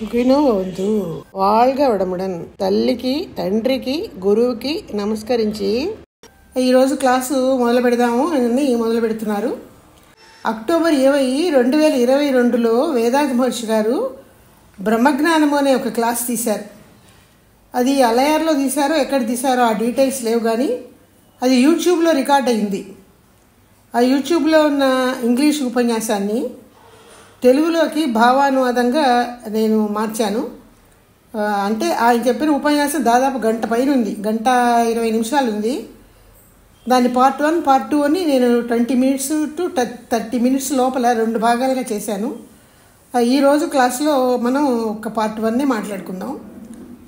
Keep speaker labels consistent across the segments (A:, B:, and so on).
A: సుఖినో వద్దు వాళ్ళగా విడముడన్ తల్లికి తండ్రికి గురువుకి నమస్కరించి ఈరోజు క్లాసు మొదలు పెడదాము అని మొదలు పెడుతున్నారు. అక్టోబర్ 20, 2022లో వేదాంత మహర్షి గారు బ్రహ్మజ్ఞానము అనే ఒక క్లాస్ తీశారు. అది అలయార్లో తీశారో ఎక్కడ తీశారో ఆ డీటెయిల్స్ లేవు, కానీ అది యూట్యూబ్లో రికార్డ్ అయింది. ఆ యూట్యూబ్లో ఉన్న ఇంగ్లీష్ ఉపన్యాసాన్ని తెలుగులోకి భావానువాదంగా నేను మార్చాను. అంటే ఆయన చెప్పిన ఉపన్యాసం దాదాపు గంట పైన ఉంది, 1:20 ఉంది. దాన్ని పార్ట్ 1, పార్ట్ 2 అని నేను 20 minutes to 30 minutes లోపల 2 భాగాలుగా చేశాను. ఈరోజు క్లాస్లో మనం ఒక పార్ట్ 1నే మాట్లాడుకుందాం.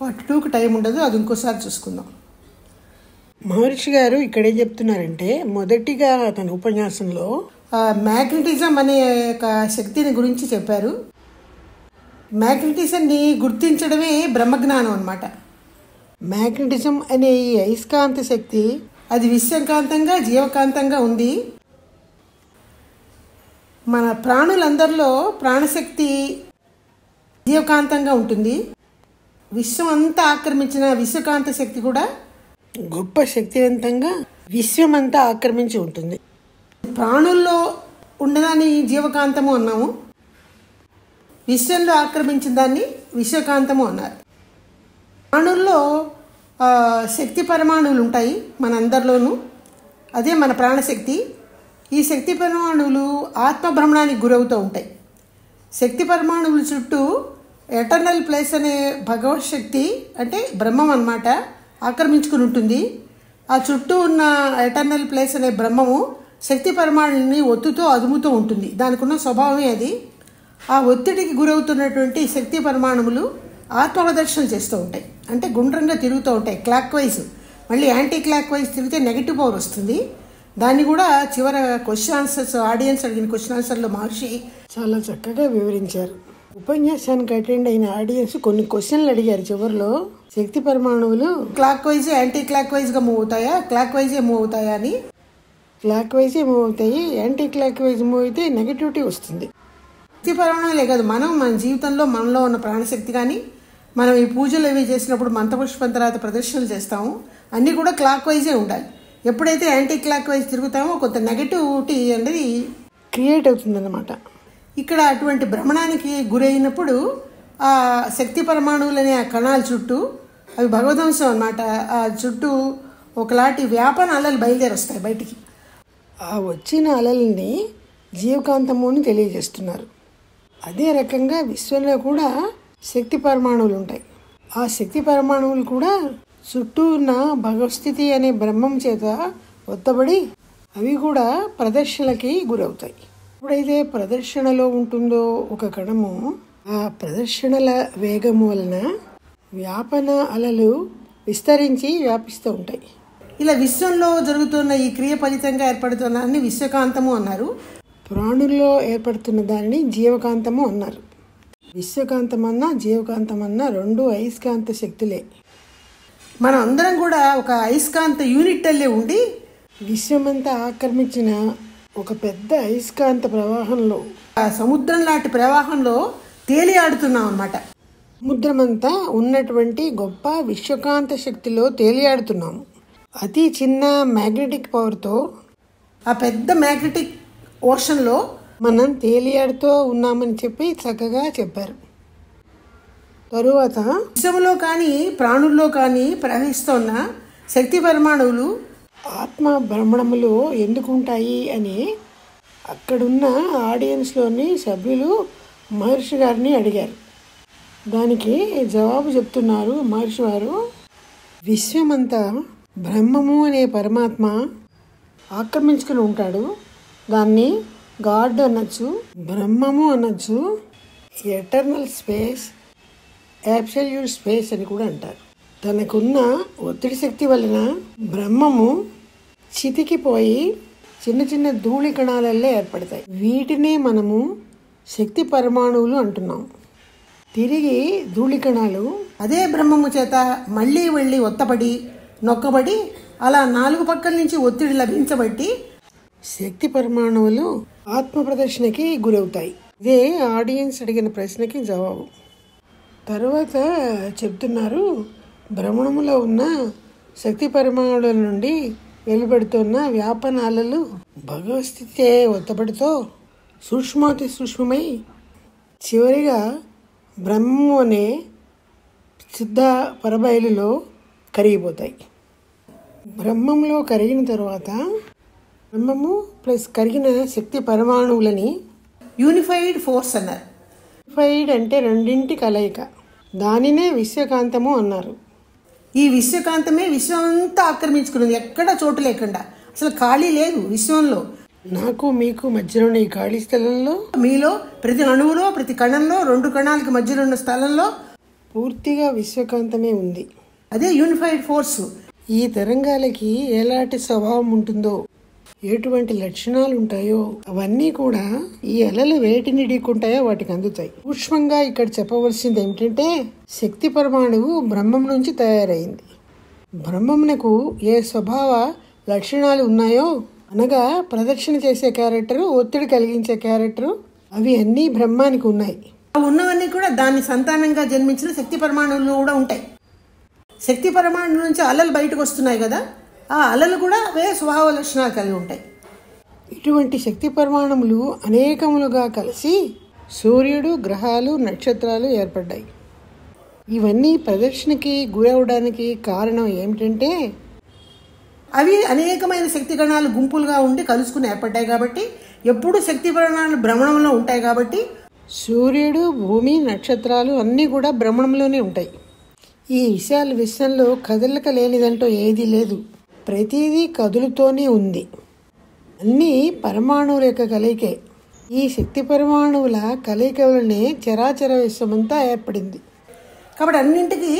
A: పార్ట్ 2కి టైం ఉండదు, అది ఇంకోసారి చూసుకుందాం. మహర్షి గారు ఇక్కడ ఏం చెప్తున్నారంటే, మొదటిగా తన ఉపన్యాసంలో మ్యాగ్నెటిజం అనే ఒక శక్తిని గురించి చెప్పారు. మ్యాగ్నెటిజంని గుర్తించడమే బ్రహ్మజ్ఞానం అన్నమాట. మ్యాగ్నెటిజం అనే ఈ అయస్కాంత శక్తి అది విశ్వకాంతంగా జీవకాంతంగా ఉంది. మన ప్రాణులందరిలో ప్రాణశక్తి జీవకాంతంగా ఉంటుంది. విశ్వం అంతా ఆక్రమించిన విశ్వకాంత శక్తి కూడా గొప్ప శక్తివంతంగా విశ్వం అంతా ఆక్రమించి ఉంటుంది. ప్రాణుల్లో ఉండదాన్ని జీవకాంతము అన్నాము, విశ్వంలో ఆక్రమించిన దాన్ని విశ్వకాంతము అన్నారు. ప్రాణుల్లో శక్తి పరమాణువులు ఉంటాయి మనందరిలోనూ, అదే మన ప్రాణశక్తి. ఈ శక్తి పరమాణువులు ఆత్మభ్రమణానికి గురవుతూ ఉంటాయి. శక్తి పరమాణువుల చుట్టూ ఎటర్నల్ ప్లేస్ అనే భగవత్ శక్తి అంటే బ్రహ్మం అన్నమాట ఆక్రమించుకుని ఉంటుంది. ఆ చుట్టూ ఉన్న ఎటర్నల్ ప్లేస్ అనే బ్రహ్మము శక్తి పరమాణుల్ని ఒత్తుతో అదుముతూ ఉంటుంది. దానికి ఉన్న స్వభావమే అది. ఆ ఒత్తిడికి గురవుతున్నటువంటి శక్తి పరమాణువులు ఆత్మప్రదర్శన చేస్తూ ఉంటాయి, అంటే గుండ్రంగా తిరుగుతూ ఉంటాయి క్లాక్ వైజ్. మళ్ళీ యాంటీ క్లాక్ వైజ్ తిరిగితే నెగిటివ్ పవర్ వస్తుంది. దాన్ని కూడా చివర క్వశ్చన్ ఆన్సర్స్, ఆడియన్స్ అడిగిన క్వశ్చన్ ఆన్సర్లో మహర్షి చాలా చక్కగా వివరించారు. ఉపన్యాసానికి అటెండ్ అయిన ఆడియన్స్ కొన్ని క్వశ్చన్లు అడిగారు. చివరిలో శక్తి పరమాణువులు క్లాక్ వైజ్ యాంటీ క్లాక్ వైజ్గా మూవ్ అవుతాయా, క్లాక్ వైజే మూవ్ అవుతాయా అని. క్లాక్ వైజే మూవ్ అవుతాయి, యాంటీ క్లాక్ వైజ్ మూవ్ అయితే నెగటివిటీ వస్తుంది. శక్తి పరమాణువులే కాదు, మన జీవితంలో మనలో ఉన్న ప్రాణశక్తి కానీ, మనం ఈ పూజలు అవి చేసినప్పుడు మంత్రపుష్పం తర్వాత ప్రదర్శనలు చేస్తాము, అన్నీ కూడా క్లాక్ వైజే ఉండాలి. ఎప్పుడైతే యాంటీ క్లాక్ వైజ్ తిరుగుతామో కొంత నెగటివిటీ అనేది క్రియేట్ అవుతుందన్నమాట. ఇక్కడ అటువంటి భ్రమణానికి గురైనప్పుడు ఆ శక్తి పరమాణువులనే ఆ కణాల చుట్టూ, అవి భగవదంశం అన్నమాట, ఆ చుట్టూ ఒకలాంటి వ్యాపన అలలు బయలుదేరి వస్తాయి బయటికి. ఆ వచ్చిన అలల్ని జీవకాంతము అని తెలియజేస్తున్నారు. అదే రకంగా విశ్వంలో కూడా శక్తి పరమాణువులు ఉంటాయి. ఆ శక్తి పరమాణువులు కూడా చుట్టూ ఉన్న భగవస్థితి అనే బ్రహ్మం చేత ఒత్తబడి అవి కూడా ప్రదర్శనలకి గురవుతాయి. ఎప్పుడైతే ప్రదర్శనలో ఉంటుందో ఒక కణము, ఆ ప్రదర్శనల వేగము వలన వ్యాపన అలలు విస్తరించి వ్యాపిస్తూ ఉంటాయి. ఇలా విశ్వంలో జరుగుతున్న ఈ క్రియ ఫలితంగా ఏర్పడుతున్న దాన్ని విశ్వకాంతము అన్నారు. ప్రాణుల్లో ఏర్పడుతున్న దానిని జీవకాంతము అన్నారు. విశ్వకాంతమన్నా జీవకాంతమన్నా రెండు అయస్కాంత శక్తులే. మనం అందరం కూడా ఒక అయస్కాంత యూనిట్ అల్లే ఉండి విశ్వమంతా ఆక్రమించిన ఒక పెద్ద అయస్కాంత ప్రవాహంలో, ఆ సముద్రం లాంటి ప్రవాహంలో తేలియాడుతున్నాం అన్నమాట. సముద్రమంతా ఉన్నటువంటి గొప్ప విశ్వకాంత శక్తిలో తేలియాడుతున్నాము. అతి చిన్న మ్యాగ్నెటిక్ పవర్తో ఆ పెద్ద మ్యాగ్నెటిక్ ఓషన్లో మనం తేలియాడుతూ ఉన్నామని చెప్పి చక్కగా చెప్పారు. తరువాత విశ్వంలో కానీ ప్రాణుల్లో కానీ ప్రవహిస్తున్న శక్తి పరమాణువులు ఆత్మ భ్రమణములో ఎందుకు ఉంటాయి అని అక్కడున్న ఆడియన్స్లోని సభ్యులు మహర్షి గారిని అడిగారు. దానికి జవాబు చెప్తున్నారు మహర్షి వారు. విశ్వమంతా బ్రహ్మము అనే పరమాత్మ ఆక్రమించుకుని ఉంటాడు. దాన్ని గాడ్ అనొచ్చు, బ్రహ్మము అనొచ్చు, ఎటర్నల్ స్పేస్, అబ్సల్యూట్ స్పేస్ అని కూడా అంటారు. తనకున్న ఒత్తిడి శక్తి వలన బ్రహ్మము చితికిపోయి చిన్న చిన్న ధూళి కణాలల్లో ఏర్పడతాయి. వీటినే మనము శక్తి పరమాణువులు అంటున్నాం. తిరిగి ధూళి కణాలు అదే బ్రహ్మము చేత మళ్ళీ వెళ్ళి ఒత్తబడి నొక్కబడి అలా 4 పక్కల నుంచి ఒత్తిడి లభించబట్టి శక్తి పరమాణువులు ఆత్మ ప్రదర్శనకి గురవుతాయి. ఇదే ఆడియన్స్ అడిగిన ప్రశ్నకి జవాబు. తర్వాత చెప్తున్నారు, భ్రమణములో ఉన్న శక్తి పరిమాణుల నుండి వెలువడుతున్న వ్యాపనాలలు భగవస్థితే ఒత్తపడితో సూక్ష్మాతి సూక్ష్మమై చివరిగా బ్రహ్మము అనే సిద్ధ పరబయలులో కరిగిపోతాయి. బ్రహ్మంలో కరిగిన తర్వాత బ్రహ్మము ప్లస్ కరిగిన శక్తి పరమాణువులని యూనిఫైడ్ ఫోర్స్ అన్నారు. యూనిఫైడ్ అంటే రెండింటి కలయిక, దానినే విశ్వకాంతము అన్నారు. ఈ విశ్వకాంతమే విశ్వం అంతా ఆక్రమించుకున్నది, ఎక్కడ చోటు లేకుండా, అసలు ఖాళీ లేదు విశ్వంలో. నాకు మీకు మధ్యలో ఈ ఖాళీ స్థలంలో, మీలో ప్రతి అణువులో ప్రతి కణంలో 2 కణాలకి మధ్యలో ఉన్న స్థలంలో పూర్తిగా విశ్వకాంతమే ఉంది. అదే యూనిఫైడ్ ఫోర్స్. ఈ తరంగాలకి ఎలాంటి స్వభావం ఉంటుందో, ఎటువంటి లక్షణాలు ఉంటాయో అవన్నీ కూడా ఈ అలలు వేటిని ఢీకుంటాయో వాటికి అందుతాయి. సూక్ష్మంగా ఇక్కడ చెప్పవలసింది ఏమిటంటే, శక్తి పరమాణువు బ్రహ్మం నుంచి తయారైంది. బ్రహ్మమునకు ఏ స్వభావ లక్షణాలు ఉన్నాయో, అనగా ప్రదక్షిణ చేసే క్యారెక్టరు, ఒత్తిడి కలిగించే క్యారెక్టరు, అవి అన్నీ బ్రహ్మానికి ఉన్నాయి. ఉన్నవన్నీ కూడా దాని సంతానంగా జన్మించిన శక్తి పరమాణువులు కూడా ఉంటాయి. శక్తి పరమాణు నుంచి అలలు బయటకు వస్తున్నాయి కదా, ఆ అలలు కూడా అవే స్వభావ లక్షణాలు కలిగి ఉంటాయి. ఇటువంటి శక్తి పరమాణువులు అనేకములుగా కలిసి సూర్యుడు, గ్రహాలు, నక్షత్రాలు ఏర్పడ్డాయి. ఇవన్నీ ప్రదక్షిణకి గురవడానికి కారణం ఏమిటంటే, అవి అనేకమైన శక్తి గణాలు గుంపులుగా ఉండి కలుసుకుని ఏర్పడ్డాయి కాబట్టి, ఎప్పుడు శక్తి పరమాణులు భ్రమణంలో ఉంటాయి కాబట్టి సూర్యుడు, భూమి, నక్షత్రాలు అన్నీ కూడా భ్రమణంలోనే ఉంటాయి. ఈ విషయాలు విశ్వంలో కదలిక లేనిదంటూ ఏదీ లేదు, ప్రతిదీ కదులుతోనే ఉంది. అన్నీ పరమాణువుల యొక్క కలయికే. ఈ శక్తి పరమాణువుల కలయిక వలనే చరాచర విశ్వమంతా ఏర్పడింది. కాబట్టి అన్నింటికి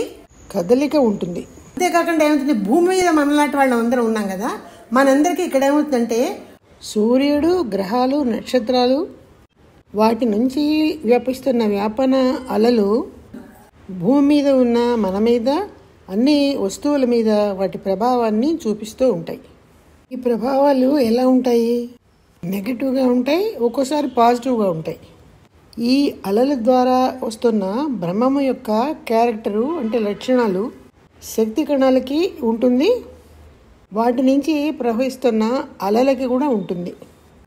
A: కదలిక ఉంటుంది. అంతేకాకుండా ఏమవుతుంది, భూమి మీద మనలాంటి వాళ్ళం అందరం ఉన్నాం కదా, మనందరికీ ఇక్కడ ఏమవుతుందంటే సూర్యుడు, గ్రహాలు, నక్షత్రాలు, వాటి నుంచి వ్యాపిస్తున్న వ్యాపన అలలు భూమి మీద ఉన్న మన మీద, అన్ని వస్తువుల మీద వాటి ప్రభావాన్ని చూపిస్తూ ఉంటాయి. ఈ ప్రభావాలు ఎలా ఉంటాయి? నెగటివ్గా ఉంటాయి, ఒక్కోసారి పాజిటివ్గా ఉంటాయి. ఈ అలల ద్వారా వస్తున్న బ్రహ్మము యొక్క క్యారెక్టరు అంటే లక్షణాలు శక్తి కణాలకి ఉంటుంది, వాటి నుంచి ప్రవహిస్తున్న అలలకి కూడా ఉంటుంది.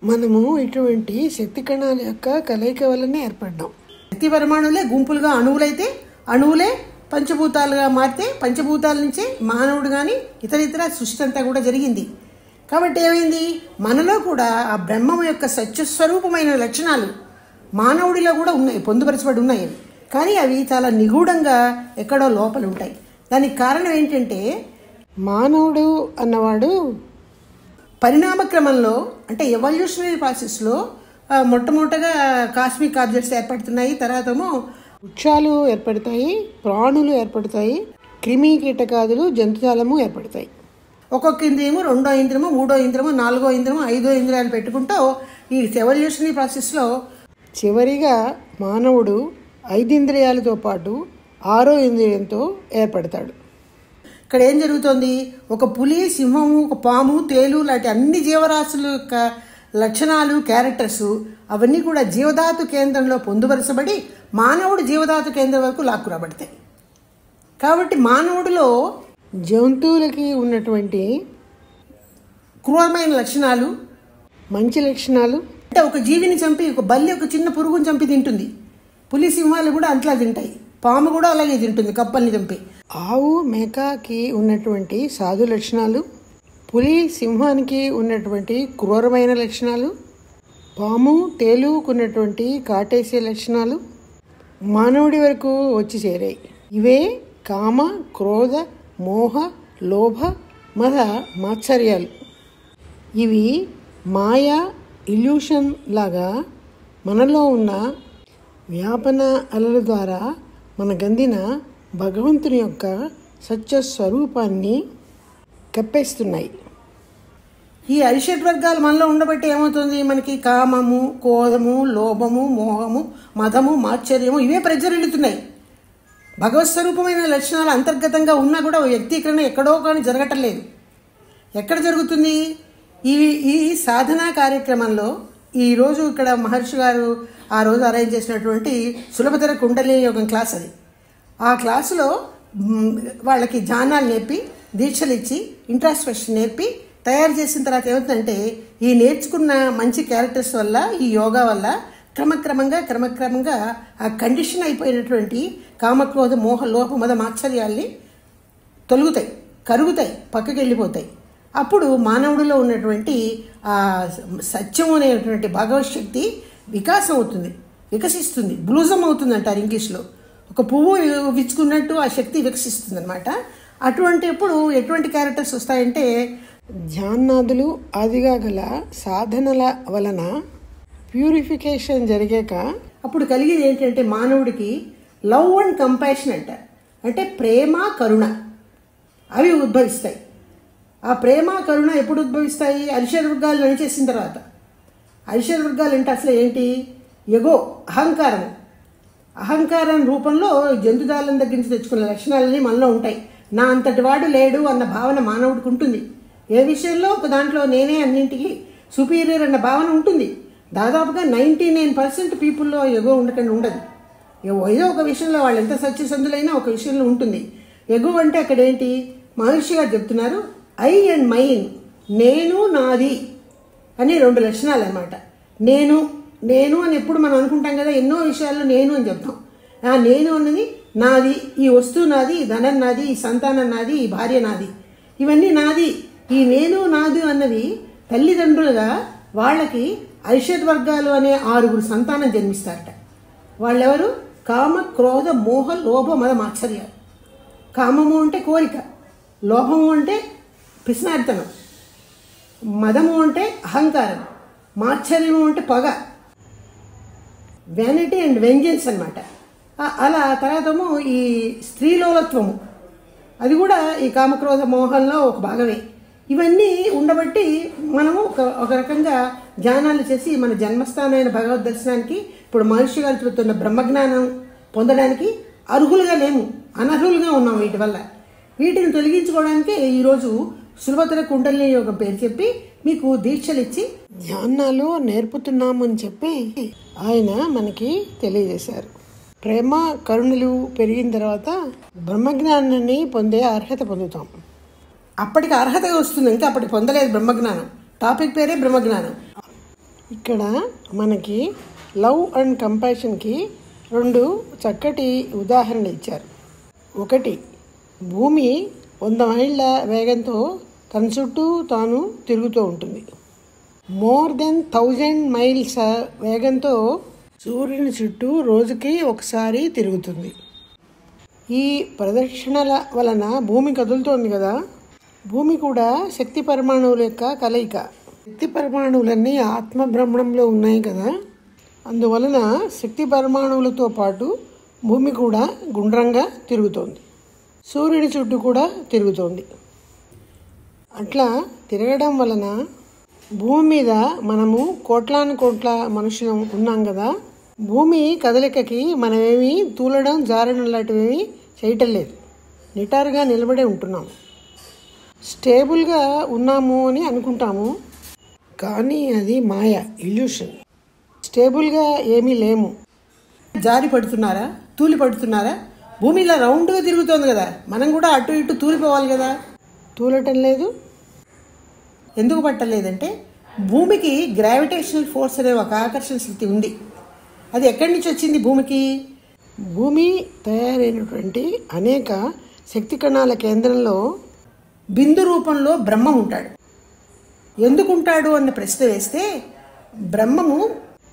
A: మనము ఇటువంటి శక్తి కణాల యొక్క కలయిక వల్లనే ఏర్పడ్డాం. శక్తి పరమాణువులే గుంపులుగా అణువులైతే, అణువులే పంచభూతాలుగా మారితే, పంచభూతాల నుంచే మానవుడు కానీ ఇతర సృష్టి అంతా కూడా జరిగింది. కాబట్టి ఏమైంది, మనలో కూడా ఆ బ్రహ్మం యొక్క సత్యస్వరూపమైన లక్షణాలు మానవుడిలో కూడా ఉన్నాయి, పొందుపరచబడి ఉన్నాయి. కానీ అవి చాలా నిగూఢంగా ఎక్కడో లోపల ఉంటాయి. దానికి కారణం ఏంటంటే, మానవుడు అన్నవాడు పరిణామ క్రమంలో అంటే ఎవల్యూషనరీ ప్రాసెస్లో మొట్టమొదటగా కాస్మిక్ ఆబ్జెక్ట్స్ ఏర్పడుతున్నాయి, తర్వాత వృక్షాలు ఏర్పడతాయి, ప్రాణులు ఏర్పడతాయి, క్రిమి కీటకాదులు, జంతుజాలము ఏర్పడతాయి. ఒక్కొక్క ఇంద్రియము, 2వ ఇంద్రియము, 3వ ఇంద్రియము, 4వ ఇంద్రియము, 5వ ఇంద్రియాలు పెట్టుకుంటూ ఈ ఎవల్యూషనరీ ప్రాసెస్లో చివరిగా మానవుడు 5 ఇంద్రియాలతో పాటు 6వ ఇంద్రియంతో ఏర్పడతాడు. ఇక్కడ ఏం జరుగుతుంది, ఒక పులి, సింహము, ఒక పాము, తేలు లాంటి అన్ని జీవరాశుల యొక్క లక్షణాలు, క్యారెక్టర్స్ అవన్నీ కూడా జీవధాతు కేంద్రంలో పొందుపరచబడి మానవుడు జీవధాతు కేంద్రం వరకు లాక్కురాబడతాయి. కాబట్టి మానవుడిలో జంతువులకి ఉన్నటువంటి క్రూరమైన లక్షణాలు, మంచి లక్షణాలు, అంటే ఒక జీవిని చంపి, ఒక బల్లి ఒక చిన్న పురుగుని చంపి తింటుంది, పులి, సింహాలు కూడా అంతలా తింటాయి, పాము కూడా అలాగే తింటుంది కప్పల్ని చంపి. ఆవు, మేకకి ఉన్నటువంటి సాధు లక్షణాలు, పులి, సింహానికి ఉన్నటువంటి క్రూరమైన లక్షణాలు, పాము, తేలుకు ఉన్నటువంటి కాటేసే లక్షణాలు మానవుడి వరకు వచ్చి చేరాయి. ఇవే కామ, క్రోధ, మోహ, లోభ, మద, మాత్సర్యాలు. ఇవి మాయా, ఇల్యూషన్ లాగా మనలో ఉన్న వ్యాపన అలల ద్వారా మన గందిన భగవంతుని యొక్క సత్యస్వరూపాన్ని కప్పేస్తున్నాయి. ఈ అరిషడ్ వర్గాలు మనలో ఉండబట్టి ఏమవుతుంది, మనకి కామము, క్రోధము, లోభము, మోహము, మదము, మాత్సర్యము ఇవే ప్రజ్వరిల్లుతున్నాయి. భగవత్ స్వరూపమైన లక్షణాలు అంతర్గతంగా ఉన్నా కూడా వ్యక్తీకరణ ఎక్కడో కానీ జరగటం లేదు. ఎక్కడ జరుగుతుంది, ఈ సాధనా కార్యక్రమంలో ఈరోజు ఇక్కడ మహర్షి గారు ఆ రోజు అరేంజ్ చేసినటువంటి సులభతర కుండలిని యోగం క్లాస్ అది. ఆ క్లాసులో వాళ్ళకి ధ్యానాలు నేర్పి, దీక్షలు ఇచ్చి, ఇంట్రాస్పెక్షన్ నేర్పి తయారు చేసిన తర్వాత ఏమవుతుందంటే ఈ నేర్చుకున్న మంచి క్యారెక్టర్స్ వల్ల, ఈ యోగా వల్ల క్రమక్రమంగా ఆ కండిషన్ అయిపోయినటువంటి కామక్రోధ మోహ లోప మద మాత్సర్యాల్ని తొలుగుతాయి, కరుగుతాయి, పక్కకి వెళ్ళిపోతాయి. అప్పుడు మానవుడిలో ఉన్నటువంటి ఆ సత్యం అనేటువంటి భగవత్ శక్తి వికాసం అవుతుంది, వికసిస్తుంది, బ్లూజం అవుతుంది అంటారు ఇంగ్లీష్లో. ఒక పువ్వు విచ్చుకున్నట్టు ఆ శక్తి వికసిస్తుంది అనమాట. అటువంటిప్పుడు ఎటువంటి క్యారెక్టర్స్ వస్తాయంటే ధ్యానాదులు ఆదిగా గల సాధనల వలన ప్యూరిఫికేషన్ జరిగాక అప్పుడు కలిగేది ఏంటంటే మానవుడికి లవ్ అండ్ కంపాషన్ అంటారు. అంటే ప్రేమ, కరుణ అవి ఉద్భవిస్తాయి. ఆ ప్రేమ, కరుణ ఎప్పుడు ఉద్భవిస్తాయి? అరిషడ్వర్గాలు నడిచేసిన తర్వాత. అరిషడ్వర్గాలు అంటే అసలు ఏంటి? ఎగో, అహంకారం రూపంలో జంతుజాలం దగ్గర నుంచి తెచ్చుకున్న లక్షణాలన్నీ మనలో ఉంటాయి. నా అంతటి వాడు లేడు అన్న భావన మానవుడికి ఉంటుంది. ఏ విషయంలో ఒక దాంట్లో నేనే అన్నింటికి సుపీరియర్ అన్న భావన ఉంటుంది. దాదాపుగా 99% పీపుల్లో ఎగో ఉండకుండా ఉండదు. ఏదో ఒక విషయంలో వాళ్ళు ఎంత సత్యసంధులైనా ఒక విషయంలో ఉంటుంది. ఎగో అంటే అక్కడ ఏంటి? మహర్షి గారు చెప్తున్నారు, ఐ అండ్ మైన్, నేను నాది అని 2 లక్షణాలు అనమాట. నేను అని ఎప్పుడు మనం అనుకుంటాం కదా, ఎన్నో విషయాల్లో నేను అని చెప్తాం. ఆ నేను అన్నది నాది, ఈ వస్తువు నాది, ఈ ధనం నాది, ఈ సంతానం నాది, ఈ భార్య నాది, ఇవన్నీ నాది. ఈ నేను నాది అన్నది తల్లిదండ్రులుగా వాళ్ళకి అరిషడ్ అనే 6 సంతానం జన్మిస్తారట. వాళ్ళెవరు? కామ, క్రోధ, మోహ, లోభ, మద మాత్సర్యాలు. కామము అంటే కోరిక, లోభము అంటే పిసినారితనం, మదము అంటే అహంకారం, మాత్సర్యము అంటే పగ, వ్యానిటీ అండ్ వెంజెన్స్ అనమాట. అలా తర్వాతము ఈ స్త్రీలోలత్వము, అది కూడా ఈ కామక్రోధ మోహంలో ఒక భాగమే. ఇవన్నీ ఉండబట్టి మనము ఒక రకంగా ధ్యానాలు చేసి మన జన్మస్థానమైన భగవద్ దర్శనానికి, ఇప్పుడు మహర్షి గారు చెబుతున్న బ్రహ్మజ్ఞానం పొందడానికి అర్హులుగా లేము, అనర్హులుగా ఉన్నాం. వీటి వల్ల వీటిని తొలగించుకోవడానికే ఈరోజు సులభతర కుండలిని యోగం పేరు చెప్పి మీకు దీక్షలు ఇచ్చి ధ్యానాలు నేర్పుతున్నామని చెప్పి ఆయన మనకి తెలియజేశారు. ప్రేమ, కరుణలు పెరిగిన తర్వాత బ్రహ్మజ్ఞానాన్ని పొందే అర్హత పొందుతాం. అప్పటికి అర్హత వస్తుంది, ఇంకా అప్పటికి పొందలేదు బ్రహ్మజ్ఞానం. టాపిక్ పేరే బ్రహ్మజ్ఞానం. ఇక్కడ మనకి లవ్ అండ్ కంపాషన్కి 2 చక్కటి ఉదాహరణలు ఇచ్చారు. ఒకటి, భూమి 100 మైళ్ళ వేగంతో తన చుట్టూ తాను తిరుగుతూ ఉంటుంది. మోర్ దెన్ 1000 మైల్స్ వేగంతో సూర్యుని చుట్టూ రోజుకి ఒకసారి తిరుగుతుంది. ఈ ప్రదక్షిణల వలన భూమి కదులుతోంది కదా, భూమి కూడా శక్తి పరమాణువుల యొక్క కలయిక. శక్తి పరమాణువులన్నీ ఆత్మ బ్రహ్మణంలో ఉన్నాయి కదా, అందువలన శక్తి పరమాణువులతో పాటు భూమి కూడా గుండ్రంగా తిరుగుతోంది, సూర్యుడి చుట్టూ కూడా తిరుగుతోంది. అట్లా తిరగడం వలన భూమి మీద మనము కోట్ల మనుషులం ఉన్నాం కదా, భూమి కదలికకి మనమేమి తూలడం, జారడం లాంటివేమీ చేయటం లేదు. నిటారుగా నిలబడే ఉంటున్నాము, స్టేబుల్గా ఉన్నాము అని అనుకుంటాము. కానీ అది మాయ, ఇల్యూషన్. స్టేబుల్గా ఏమీ లేము. జారి పడుతున్నారా, తూలి పడుతున్నారా? భూమి ఇలా రౌండ్గా తిరుగుతోంది కదా, మనం కూడా అటు ఇటు తూలిపోవాలి కదా, తూలటం లేదు. ఎందుకు పట్టలేదంటే భూమికి గ్రావిటేషనల్ ఫోర్స్ అనే ఒక ఆకర్షణ శక్తి ఉంది. అది ఎక్కడి నుంచి వచ్చింది? భూమి తయారైనటువంటి అనేక శక్తి కణాల కేంద్రంలో బిందు రూపంలో బ్రహ్మం ఉంటాడు. ఎందుకుంటాడు అన్న ప్రశ్న వేస్తే, బ్రహ్మము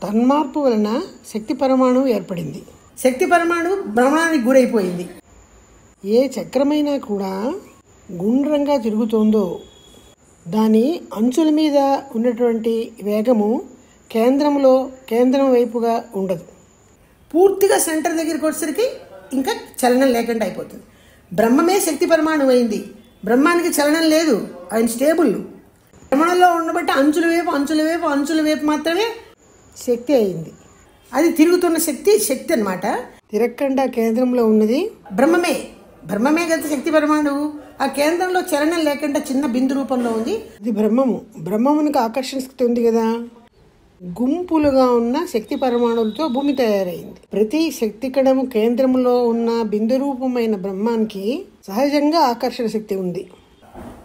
A: తన్మార్పు వలన శక్తి పరమాణువు ఏర్పడింది. శక్తి పరమాణువు భ్రమణానికి గురైపోయింది. ఏ చక్రమైనా కూడా గుండ్రంగా తిరుగుతోందో దాని అంచుల మీద ఉన్నటువంటి వేగము కేంద్రం వైపుగా ఉండదు. పూర్తిగా సెంటర్ దగ్గరికి వచ్చేసరికి ఇంకా చలనం లేకుండా అయిపోతుంది. బ్రహ్మమే శక్తి పరమాణువు అయింది. బ్రహ్మానికి చలనం లేదు, ఆయన స్టేబుల్. భ్రమణంలో ఉండబట్టి అంచుల వైపు మాత్రమే శక్తి అయింది. అది తిరుగుతున్న శక్తి అన్నమాట. తిరగకుండా కేంద్రంలో ఉన్నది బ్రహ్మమే కదా శక్తి పరమాణువు. ఆ కేంద్రంలో చలనం లేకుండా చిన్న బిందు రూపంలో ఉంది. ఇది బ్రహ్మమునికి ఆకర్షణ శక్తి ఉంది కదా. గుంపులుగా ఉన్న శక్తి పరమాణువులతో భూమి తయారైంది. ప్రతి శక్తి కణము కేంద్రంలో ఉన్న బిందు రూపమైన బ్రహ్మానికి సహజంగా ఆకర్షణ శక్తి ఉంది.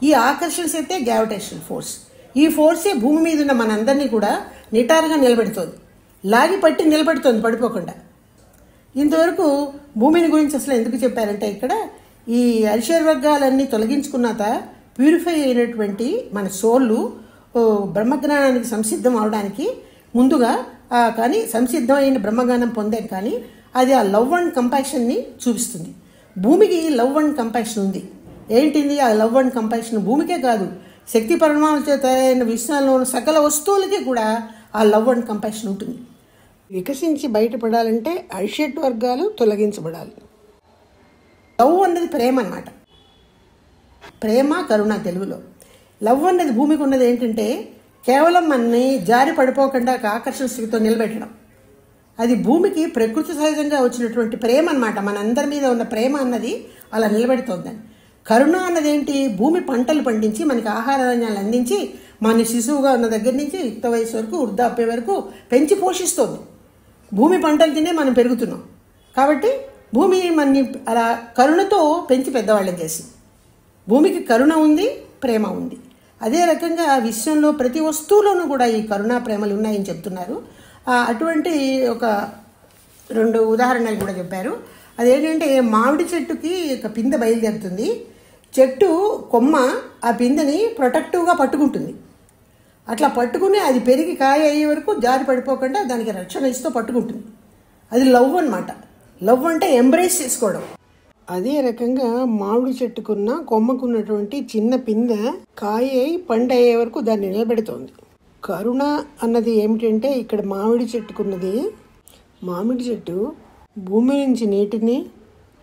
A: ఈ ఆకర్షణ శక్తే గ్రావిటేషనల్ ఫోర్స్. ఈ ఫోర్సే భూమి మీద ఉన్న మనందరినీ కూడా నిటారుగా నిలబెడుతోంది, లాగి పట్టి నిలబెడుతోంది పడిపోకుండా. ఇంతవరకు భూమిని గురించి అసలు ఎందుకు చెప్పారంటే, ఇక్కడ ఈ అరిషడ్వర్గాలన్నీ తొలగించుకున్నాక ప్యూరిఫై అయినటువంటి మన సోళ్ళు బ్రహ్మజ్ఞానానికి సంసిద్ధం అవడానికి ముందుగా కానీ సంసిద్ధమైన బ్రహ్మజ్ఞానం పొందాం. కానీ అది ఆ లవ్ అండ్ కంపాషన్ని చూపిస్తుంది. భూమికి లవ్ అండ్ కంపాషన్ ఉంది. ఏంటిది ఆ లవ్ అండ్ కంపాషన్? భూమికే కాదు, శక్తి పరిమాణాలతో తయారైన విశ్వంలో ఉన్న సకల వస్తువులకి కూడా ఆ లవ్ అండ్ కంపాషన్ ఉంటుంది. వికసించి బయటపడాలంటే అరిషడ్ వర్గాలు తొలగించబడాలి. లవ్ అన్నది ప్రేమ అన్నమాట. ప్రేమ కరుణ తెలుగులో. లవ్ అన్నది భూమికి ఉన్నది ఏంటంటే కేవలం మనని జారి పడిపోకుండా ఆకర్షణ శక్తితో నిలబెట్టడం. అది భూమికి ప్రకృతి సహజంగా వచ్చినటువంటి ప్రేమ అన్నమాట. మనందరి మీద ఉన్న ప్రేమ అన్నది అలా నిలబెడుతోందని. కరుణ అన్నది ఏంటి? భూమి పంటలు పండించి మనకి ఆహార ధాన్యాలు అందించి మన శిశువుగా ఉన్న దగ్గర నుంచి యుక్త వయసు వరకు వృద్ధాప్య వరకు పెంచి పోషిస్తోంది. భూమి పంటలు తినే మనం పెరుగుతున్నాం కాబట్టి భూమి మనని అలా కరుణతో పెంచి పెద్దవాళ్ళని చేసింది. భూమికి కరుణ ఉంది, ప్రేమ ఉంది. అదే రకంగా విశ్వంలో ప్రతి వస్తువులోనూ కూడా ఈ కరుణ ప్రేమలు ఉన్నాయని చెప్తున్నారు. అటువంటి ఒక 2 ఉదాహరణలు కూడా చెప్పారు. అదేంటంటే మామిడి చెట్టుకి ఒక పిందె బయలుదేరుతుంది. చెట్టు కొమ్మ ఆ పిందెని ప్రొటెక్టివ్గా పట్టుకుంటుంది. అట్లా పట్టుకుని అది పెరిగి కాయ అయ్యే వరకు జారి పడిపోకుండా దానికి రక్షణ ఇస్తూ పట్టుకుంటుంది. అది లవ్ అన్నమాట. లవ్ అంటే ఎంబ్రేస్ చేసుకోవడం. అదే రకంగా మామిడి చెట్టుకున్న కొమ్మకున్నటువంటి చిన్న పిందె కాయ అయి పండు అయ్యే వరకు దాన్ని నిలబెడుతోంది. కరుణ అన్నది ఏమిటంటే ఇక్కడ మామిడి చెట్టుకున్నది, మామిడి చెట్టు భూమి నుంచి నీటిని,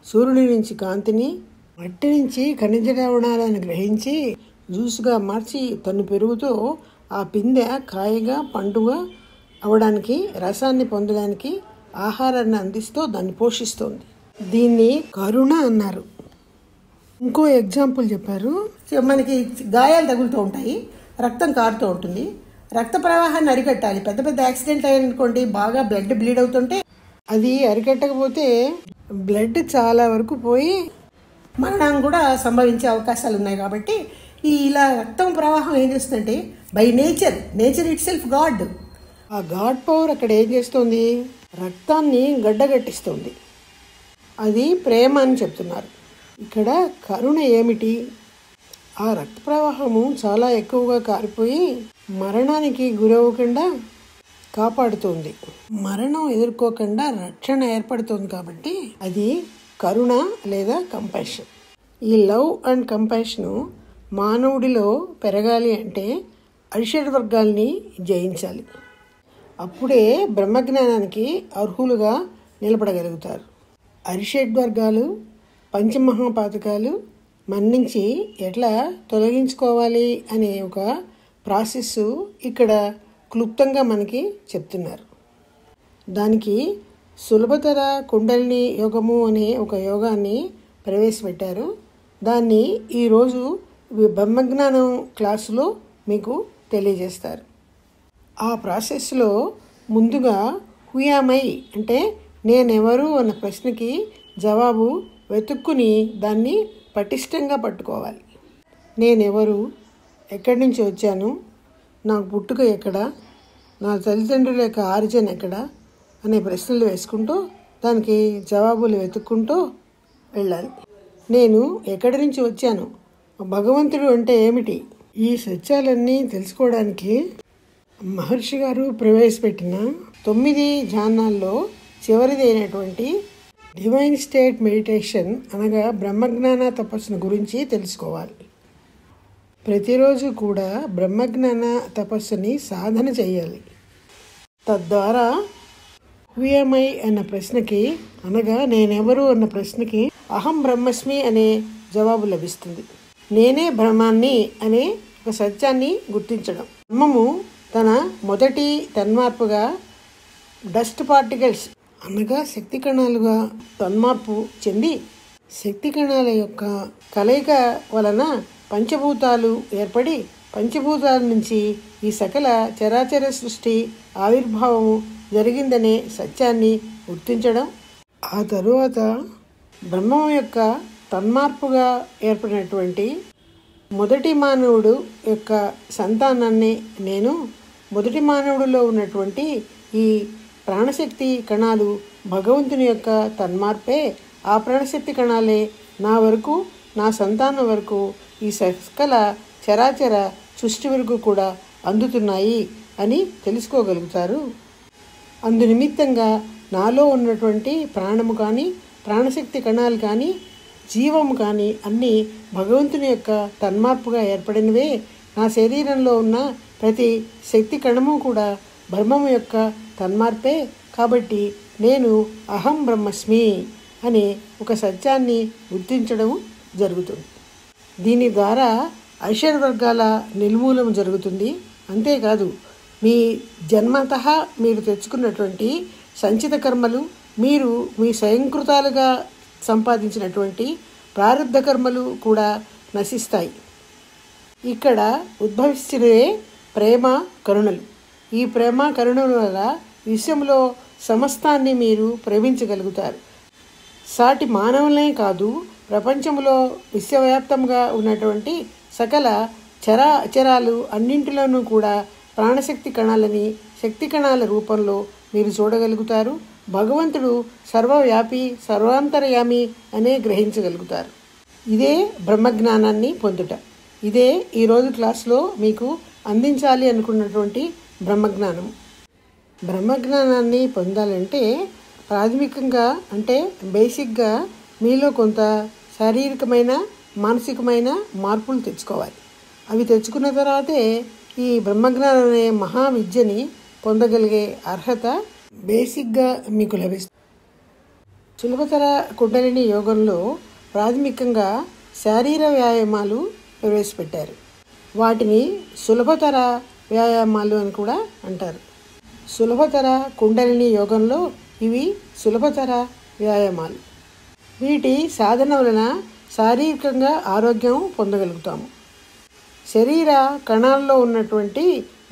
A: సూర్యుడి నుంచి కాంతిని, మట్టి నుంచి ఖనిజ లవణాలను గ్రహించి జ్యూస్గా మార్చి తను పెరుగుతూ ఆ పిందె కాయగా పండుగా అవడానికి, రసాన్ని పొందడానికి ఆహారాన్ని అందిస్తూ దాన్ని పోషిస్తోంది. దీన్ని కరుణ అన్నారు. ఇంకో ఎగ్జాంపుల్ చెప్పారు. మనకి గాయాలు తగులుతూ ఉంటాయి, రక్తం కారుతూ ఉంటుంది. రక్త ప్రవాహాన్ని అరికట్టాలి. పెద్ద పెద్ద యాక్సిడెంట్ అయ్యారనుకోండి, బాగా బ్లడ్ బ్లీడ్ అవుతుంటే అది అరికట్టకపోతే బ్లడ్ చాలా వరకు పోయి మరణం కూడా సంభవించే అవకాశాలు ఉన్నాయి. కాబట్టి ఇలా రక్తం ప్రవాహం ఏం చేస్తుందంటే by nature it self God. ఆ గాడ్ పవర్ అక్కడ ఏం చేస్తుంది? రక్తాన్ని గడ్డగట్టిస్తుంది. అది ప్రేమ అని చెప్తున్నారు. ఇక్కడ కరుణ ఏమిటి? ఆ రక్త ప్రవాహము చాలా ఎక్కువగా కారిపోయి మరణానికి గురవ్వకుండా కాపాడుతుంది. మరణం ఎదుర్కోకుండా రక్షణ ఏర్పడుతుంది. కాబట్టి అది కరుణ లేదా కంపాషన్. ఈ లవ్ అండ్ కంపాషన్ మానవుడిలో పెరగాలి అంటే అరిషడ్ వర్గాల్ని జయించాలి. అప్పుడే బ్రహ్మజ్ఞానానికి అర్హులుగా నిలబడగలుగుతారు. అరిషడ్ వర్గాలు, పంచమహాపాతకాలు మన్నించి ఎట్లా తొలగించుకోవాలి అనే ఒక ప్రాసెస్ ఇక్కడ క్లుప్తంగా మనకి చెప్తున్నారు. దానికి సులభతర కుండలిని యోగము అనే ఒక యోగాన్ని ప్రవేశపెట్టారు. దాన్ని ఈరోజు బ్రహ్మజ్ఞానం క్లాసులో మీకు తెలియజేస్తారు. ఆ ప్రాసెస్లో ముందుగా హుయామై అంటే నేనెవరు అన్న ప్రశ్నకి జవాబు వెతుక్కుని దాన్ని పటిష్టంగా పట్టుకోవాలి. నేనెవరు, ఎక్కడి నుంచి వచ్చాను, నాకు పుట్టుక ఎక్కడ, నా తల్లిదండ్రుల యొక్క ఆరిజిన్ ఎక్కడ అనే ప్రశ్నలు వేసుకుంటూ దానికి జవాబులు వెతుక్కుంటూ వెళ్ళాలి. నేను ఎక్కడి నుంచి వచ్చాను, భగవంతుడు అంటే ఏమిటి, ఈ సత్యాలన్నీ తెలుసుకోవడానికి మహర్షి గారు ప్రవేశపెట్టిన 9 ధ్యానాల్లో చివరిది అయినటువంటి డివైన్ స్టేట్ మెడిటేషన్ అనగా బ్రహ్మజ్ఞాన తపస్సును గురించి తెలుసుకోవాలి. ప్రతిరోజు కూడా బ్రహ్మజ్ఞాన తపస్సుని సాధన చేయాలి. తద్వారా హుయమై అన్న ప్రశ్నకి అనగా నేనెవరు అన్న ప్రశ్నకి అహం బ్రహ్మస్మి అనే జవాబు లభిస్తుంది. నేనే బ్రహ్మాన్ని అనే ఒక సత్యాన్ని గుర్తించడం. బ్రహ్మము తన మొదటి తన్మార్పుగా డస్ట్ పార్టికల్స్ అనగా శక్తి కణాలుగా తన్మార్పు చెంది శక్తి కణాల యొక్క కలయిక వలన పంచభూతాలు ఏర్పడి పంచభూతాల నుంచి ఈ సకల చరాచర సృష్టి ఆవిర్భావము జరిగిందనే సత్యాన్ని గుర్తించడం, ఆ తరువాత బ్రహ్మం యొక్క తన్మార్పుగా ఏర్పడినటువంటి మొదటి మానవుడు యొక్క సంతానాన్ని నేను, మొదటి మానవుడిలో ఉన్నటువంటి ఈ ప్రాణశక్తి కణాలు భగవంతుని యొక్క తన్మార్పే, ఆ ప్రాణశక్తి కణాలే నా వరకు, నా సంతానం వరకు, ఈ సకల చరాచర సృష్టి వరకు కూడా అందుతున్నాయి అని తెలుసుకోగలుగుతారు. అందునిమిత్తంగా నాలో ఉన్నటువంటి ప్రాణము కానీ, ప్రాణశక్తి కణాలు కానీ, జీవము కానీ అన్నీ భగవంతుని యొక్క తన్మార్పుగా ఏర్పడినవే. నా శరీరంలో ఉన్న ప్రతి శక్తి కణము కూడా బ్రహ్మము యొక్క తన్మార్పే. కాబట్టి నేను అహం బ్రహ్మస్మి అనే ఒక సత్యాన్ని గుర్తించడం జరుగుతుంది. దీని ద్వారా ఐశ్వర్యవర్గాల నిర్మూలన జరుగుతుంది. అంతేకాదు, మీ జన్మతః మీరు తెచ్చుకున్నటువంటి సంచిత కర్మలు, మీరు మీ స్వయంకృతాలుగా సంపాదించినటువంటి ప్రారంధ కర్మలు కూడా నశిస్తాయి. ఇక్కడ ఉద్భవిస్తున్నవే ప్రేమ కరుణలు. ఈ ప్రేమ కరుణల వల్ల విశ్వంలో సమస్తాన్ని మీరు ప్రేమించగలుగుతారు. సాటి మానవులనే కాదు, ప్రపంచంలో విశ్వవ్యాప్తంగా ఉన్నటువంటి సకల చరాచరాలు అన్నింటిలోనూ కూడా ప్రాణశక్తి కణాలని శక్తి కణాల రూపంలో మీరు చూడగలుగుతారు. భగవంతుడు సర్వవ్యాపి, సర్వాంతర్యామి అనే గ్రహించగలుగుతారు. ఇదే బ్రహ్మజ్ఞానాన్ని పొందుట. ఇదే ఈరోజు క్లాస్లో మీకు అందించాలి అనుకున్నటువంటి బ్రహ్మజ్ఞానం. బ్రహ్మజ్ఞానాన్ని పొందాలంటే ప్రాథమికంగా, అంటే బేసిక్గా మీలో కొంత శారీరకమైన, మానసికమైన మార్పులు తెచ్చుకోవాలి. అవి తెచ్చుకున్న తర్వాతే ఈ బ్రహ్మజ్ఞానం అనే మహావిద్యని పొందగలిగే అర్హత బేసిక్గా మీకు లభిస్తుంది. సులభతర కుండలిని యోగంలో ప్రాథమికంగా శారీర వ్యాయామాలు ప్రవేశపెట్టారు. వాటిని సులభతర వ్యాయామాలు అని కూడా అంటారు. సులభతర కుండలిని యోగంలో ఇవి సులభతర వ్యాయామాలు. వీటి సాధన వలన శారీరకంగా ఆరోగ్యం పొందగలుగుతాము. శరీర కణాల్లో ఉన్నటువంటి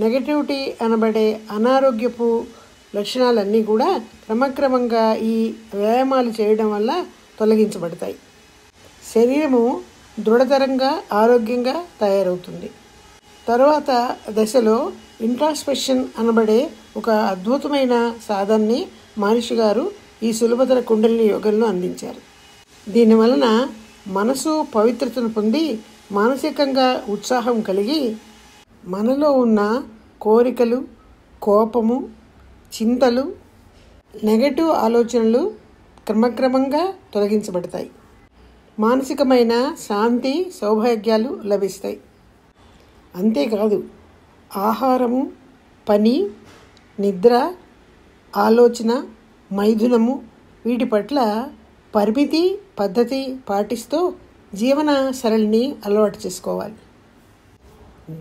A: నెగటివిటీ అనబడే అనారోగ్యపు లక్షణాలన్నీ కూడా క్రమక్రమంగా ఈ వ్యాయామాలు చేయడం వల్ల తొలగించబడతాయి. శరీరము దృఢతరంగా, ఆరోగ్యంగా తయారవుతుంది. తరువాత దశలో ఇంట్రాస్పెక్షన్ అనబడే ఒక అద్భుతమైన సాధనని మహర్షి గారు ఈ సులభతర కుండలిని యోగంలో అందించారు. దీనివలన మనసు పవిత్రతను పొంది మానసికంగా ఉత్సాహం కలిగి మనలో ఉన్న కోరికలు, కోపము, చింతలు, నెగటివ్ ఆలోచనలు క్రమక్రమంగా తొలగించబడతాయి. మానసికమైన శాంతి, సౌభాగ్యాలు లభిస్తాయి. అంతేకాదు, ఆహారము, పని, నిద్ర, ఆలోచన, మైథునము వీటి పట్ల పరిమితి, పద్ధతి పాటిస్తూ జీవన సరళిని అలవాటు చేసుకోవాలి.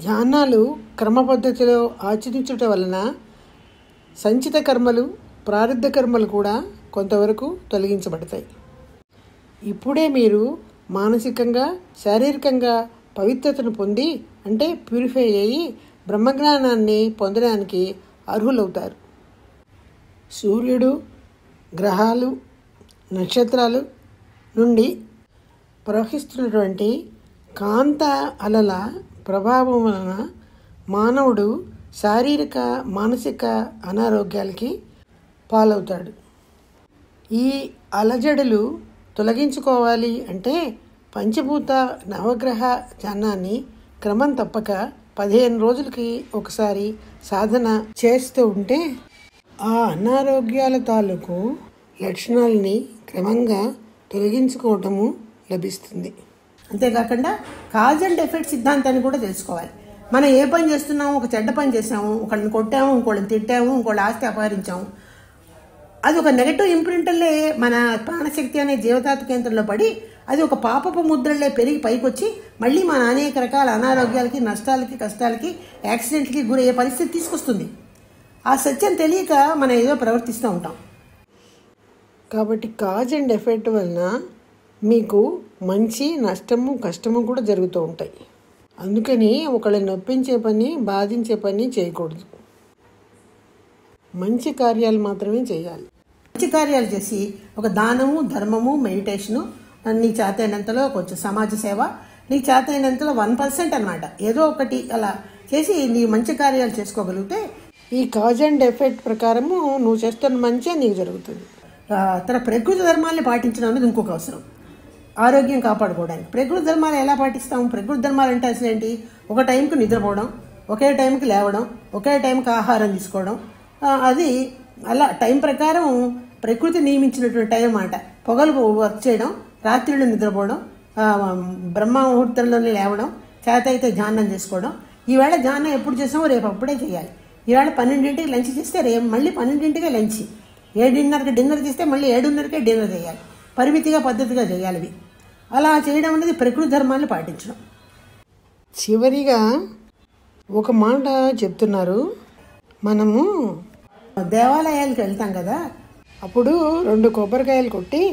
A: ధ్యానాలు క్రమ పద్ధతిలో ఆచరించటం వలన సంచిత కర్మలు, ప్రారంధ కర్మలు కూడా కొంతవరకు తొలగించబడతాయి. ఇప్పుడే మీరు మానసికంగా, శారీరకంగా పవిత్రతను పొంది, అంటే ప్యూరిఫై అయ్యి బ్రహ్మజ్ఞానాన్ని పొందడానికి అర్హులవుతారు. సూర్యుడు, గ్రహాలు, నక్షత్రాలు నుండి ప్రవహిస్తున్నటువంటి కాంత అలల ప్రభావం వలన మానవుడు శారీరక, మానసిక అనారోగ్యాలకి పాలవుతాడు. ఈ అలజడులు తొలగించుకోవాలి అంటే పంచభూత నవగ్రహ ధ్యానాన్ని క్రమం తప్పక 15 రోజులకి ఒకసారి సాధన చేస్తూ ఉంటే ఆ అనారోగ్యాల తాలూకు లక్షణాలని క్రమంగా తొలగించుకోవటము లభిస్తుంది. అంతేకాకుండా కాజ్ అండ్ ఎఫెక్ట్ సిద్ధాంతాన్ని కూడా తెలుసుకోవాలి. మనం ఏ పని చేస్తున్నాము, ఒక చెడ్డ పని చేసాము, ఒకళ్ళని కొట్టాము, ఇంకోళ్ళని తిట్టాము, ఇంకోళ్ళ ఆస్తి అపహరించాము, అది ఒక నెగటివ్ ఇంప్రింటల్లే మన ప్రాణశక్తి అనే జీవతాత్వ కేంద్రంలో పడి అది ఒక పాపపు ముద్రలే పెరిగి పైకి వచ్చి మళ్ళీ మన అనేక రకాల అనారోగ్యాలకి, నష్టాలకి, కష్టాలకి, యాక్సిడెంట్కి గురయ్యే పరిస్థితి తీసుకొస్తుంది. ఆ సత్యం తెలియక మనం ఏదో ప్రవర్తిస్తూ ఉంటాం. కాబట్టి కాజ్ అండ్ ఎఫెక్ట్ వలన మీకు మంచి, నష్టము, కష్టము కూడా జరుగుతూ ఉంటాయి. అందుకని ఒకళ్ళని నొప్పించే పని, బాధించే పని చేయకూడదు. మంచి కార్యాలు మాత్రమే చేయాలి. మంచి కార్యాలు చేసి ఒక దానము, ధర్మము, మెడిటేషను, నీ చేతైనంతలో కొంచెం సమాజ సేవ, నీ చేతైనంతలో 1% అన్నమాట, ఏదో ఒకటి అలా చేసి నీ మంచి కార్యాలు చేసుకోగలిగితే ఈ కాజ్ అండ్ ఎఫెక్ట్ ప్రకారము నువ్వు చేస్తున్న మంచి నీకు జరుగుతుంది. తన ప్రకృతి ధర్మాన్ని పాటించడం అనేది ఇంకొక అవసరం. ఆరోగ్యం కాపాడుకోవడానికి ప్రకృతి ధర్మాలు ఎలా పాటిస్తాము? ప్రకృతి ధర్మాలు అంటే అసలు ఏంటి? ఒక టైంకి నిద్రపోవడం, ఒకే టైంకి లేవడం, ఒకే టైంకి ఆహారం తీసుకోవడం, అది అలా టైం ప్రకారం ప్రకృతి నియమించినటువంటి టైం అన్నమాట. పొగలు వర్క్ చేయడం, రాత్రిళ్ళు నిద్రపోవడం, బ్రహ్మ ముహూర్తంలోనే లేవడం, చేత అయితే ధ్యానం చేసుకోవడం. ఈవేళ ధ్యానం ఎప్పుడు చేసామో రేపు అప్పుడే చేయాలి. ఈవేళ 12ంటికి లంచ్ చేస్తే రేపు మళ్ళీ 12ంటికే లంచ్, 7:30కి డిన్నర్ చేస్తే మళ్ళీ 7:30కే డిన్నర్ చేయాలి. పరిమితిగా, పద్ధతిగా చేయాలి. ఇవి అలా చేయడం అనేది ప్రకృతి ధర్మాన్ని పాటించడం. చివరిగా ఒక మాట చెప్తున్నారు. మనము దేవాలయాలకు వెళ్తాం కదా, అప్పుడు 2 కొబ్బరికాయలు కొట్టి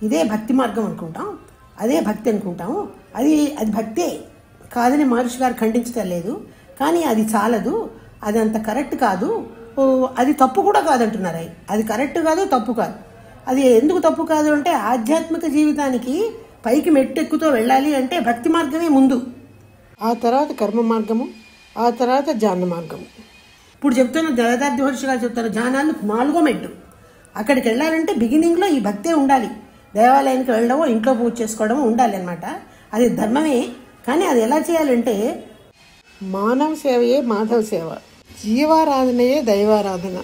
A: ఇదే భక్తి మార్గం అనుకుంటాం, అదే భక్తి అనుకుంటాము. అది భక్తే కాదని మహర్షి గారు ఖండించడం లేదు. కానీ అది చాలదు, అది అంత కరెక్ట్ కాదు, అది తప్పు కూడా కాదంటున్నారు. అది కరెక్ట్ కాదు, తప్పు కాదు. అది ఎందుకు తప్పు కాదు అంటే, ఆధ్యాత్మిక జీవితానికి పైకి మెట్టెక్కుతూ వెళ్ళాలి అంటే భక్తి మార్గమే ముందు, ఆ తర్వాత కర్మ మార్గము, ఆ తర్వాత ధ్యాన మార్గము. ఇప్పుడు చెప్తున్న జగదార్థి మహర్షి గారు చెప్తారు, ధ్యానాలు 4వ మెట్టు. అక్కడికి వెళ్ళాలంటే బిగినింగ్లో ఈ భక్తే ఉండాలి. దేవాలయానికి వెళ్ళడమో, ఇంట్లో పూజ చేసుకోవడమో ఉండాలి అనమాట. అది ధర్మమే. కానీ అది ఎలా చేయాలంటే, మానవ సేవయే మాధవ సేవ, జీవారాధనయే దైవారాధన.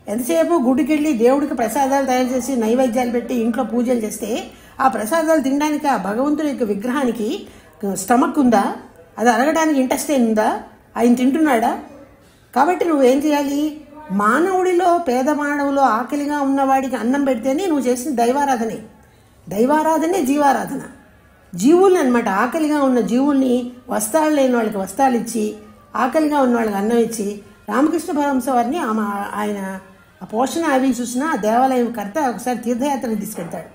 A: ఎంతసేపు గుడికి వెళ్ళి దేవుడికి ప్రసాదాలు తయారు చేసి నైవేద్యాలు పెట్టి ఇంట్లో పూజలు చేస్తే ఆ ప్రసాదాలు తినడానికి, ఆ భగవంతుడి యొక్క విగ్రహానికి స్టమక్ ఉందా? అది అరగడానికి ఇంట్రెస్ట్ ఉందా? ఆయన తింటున్నాడా? కాబట్టి నువ్వేం చేయాలి? మానవుడిలో, పేద మానవులో ఆకలిగా ఉన్నవాడికి అన్నం పెడితేనే నువ్వు చేసిన దైవారాధనే. దైవారాధనే జీవారాధన. జీవుల్ని అనమాట, ఆకలిగా ఉన్న జీవుల్ని, వస్త్రాలు లేని వాళ్ళకి వస్త్రాలు ఇచ్చి, ఆకలిగా ఉన్న వాళ్ళకి అన్నం ఇచ్చి, రామకృష్ణ పరమహంస వారిని ఆయన పోషణ అవి చూసిన దేవాలయం కర్త ఒకసారి తీర్థయాత్రకు తీసుకెళ్తాడు.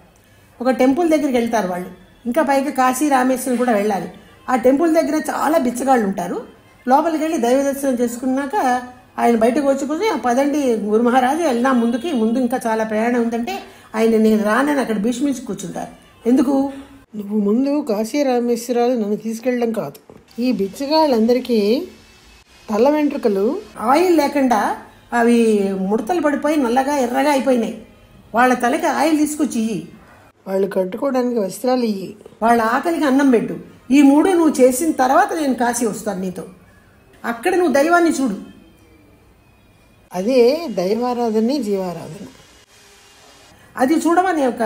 A: ఒక టెంపుల్ దగ్గరికి వెళ్తారు వాళ్ళు. ఇంకా పైకి కాశీ రామేశ్వరం కూడా వెళ్ళాలి. ఆ టెంపుల్ దగ్గర చాలా బిచ్చగాళ్ళు ఉంటారు. లోపలికి వెళ్ళి దైవ దర్శనం చేసుకున్నాక ఆయన బయటకు వచ్చి, పదండి గురు మహారాజు వెళ్దాం ముందు ఇంకా చాలా ప్రయాణం ఉందంటే, ఆయన నేను రానని అక్కడ భీష్మించి కూర్చుంటారు. ఎందుకు? నువ్వు ముందు కాశీ రామేశ్వరాలు నన్ను తీసుకెళ్ళడం కాదు. ఈ బిచ్చగాళ్ళందరికీ తల వెంట్రుకలు ఆయిల్ లేకుండా అవి ముడతలు పడిపోయి నల్లగా ఎర్రగా అయిపోయినాయి. వాళ్ళ తలకి ఆయిల్ తీసుకొచ్చి ఇయ్యి, వాళ్ళు కట్టుకోవడానికి వస్త్రాలు ఇయ్యి, వాళ్ళ ఆకలికి అన్నం పెట్టు. ఈ 3 నువ్వు చేసిన తర్వాత నేను కాశీ వస్తాను నీతో. అక్కడ నువ్వు దైవాన్ని చూడు. అదే దైవారాధనే జీవారాధన. అది చూడమనే ఒక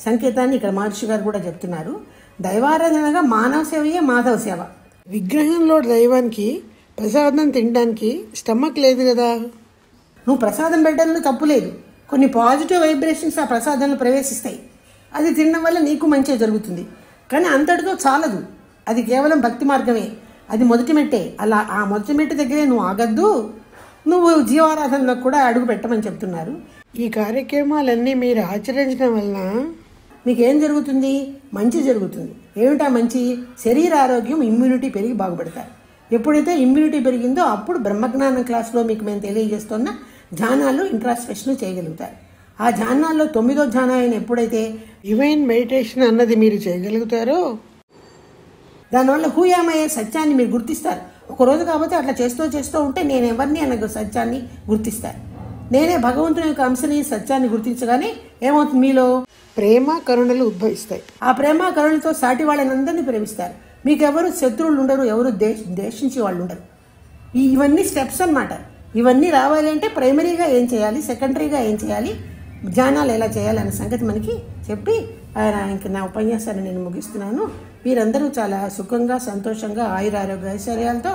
A: సంకేతాన్ని ఇక్కడ మహర్షి గారు కూడా చెప్తున్నారు. దైవారాధనగా మానవ సేవయే మాధవ సేవ. విగ్రహంలో దైవానికి ప్రసాదం తినడానికి స్టమక్ లేదు కదా. నువ్వు ప్రసాదం పెట్టడంలో తప్పు లేదు. కొన్ని పాజిటివ్ వైబ్రేషన్స్ ఆ ప్రసాదంలో ప్రవేశిస్తాయి. అది తినడం వల్ల నీకు మంచి జరుగుతుంది. కానీ అంతటితో చాలదు. అది కేవలం భక్తి మార్గమే. అది మొదటి మెట్టే. అలా ఆ మొదటి మెట్టు దగ్గరే నువ్వు ఆగద్దు. నువ్వు జీవారాధనలో కూడా అడుగు పెట్టమని చెప్తున్నారు. ఈ కార్యక్రమాలన్నీ మీరు ఆచరించడం వలన మీకేం జరుగుతుంది? మంచి జరుగుతుంది. ఏమిటా మంచి? శరీర ఆరోగ్యం, ఇమ్యూనిటీ పెరిగి బాగుపడతారు. ఎప్పుడైతే ఇమ్యూనిటీ పెరిగిందో అప్పుడు బ్రహ్మజ్ఞానం క్లాస్లో మీకు మేము తెలియజేస్తున్న ధ్యానాలు, ఇంట్రాస్పెక్షన్ చేయగలుగుతారు. ఆ ధ్యానాల్లో 9వ ధ్యానం ఎప్పుడైతే డివైన్ మెడిటేషన్ అన్నది మీరు చేయగలుగుతారో, దానివల్ల హూయామయ్యే సత్యాన్ని మీరు గుర్తిస్తారు. ఒకరోజు కాకపోతే అట్లా చేస్తూ ఉంటే నేను ఎవరిని అన్న సత్యాన్ని గుర్తిస్తారు. నేనే భగవంతుని యొక్క అంశని, సత్యాన్ని గుర్తించగానే ఏమవుతుంది? మీలో ప్రేమ, కరుణలు ఉద్భవిస్తాయి. ఆ ప్రేమ, కరుణలతో సాటి వాళ్ళని అందరినీ ప్రేమిస్తారు. మీకు ఎవరు శత్రువులు ఉండరు, ఎవరు ద్వేషించే వాళ్ళు ఉండరు. ఇవన్నీ స్టెప్స్ అన్నమాట. ఇవన్నీ రావాలి అంటే ప్రైమరీగా ఏం చేయాలి, సెకండరీగా ఏం చేయాలి, ధ్యానాలు ఎలా చేయాలి అనే సంగతి మనకి చెప్పి ఇంక నా ఉపన్యాసాన్ని నేను ముగిస్తున్నాను. వీరందరూ చాలా సుఖంగా, సంతోషంగా, ఆయురారోగ్య ఐశ్వర్యాలతో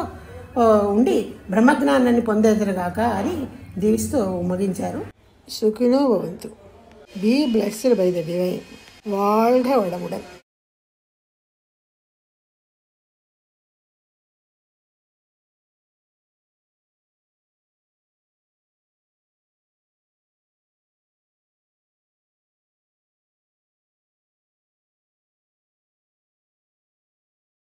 A: ఉండి బ్రహ్మజ్ఞానాన్ని పొందేదరుగాక అని దీవిస్తూ ముగించారు. సుఖినో భవంతు. Be blessed by the divine. வாழ்க வளமுடன்.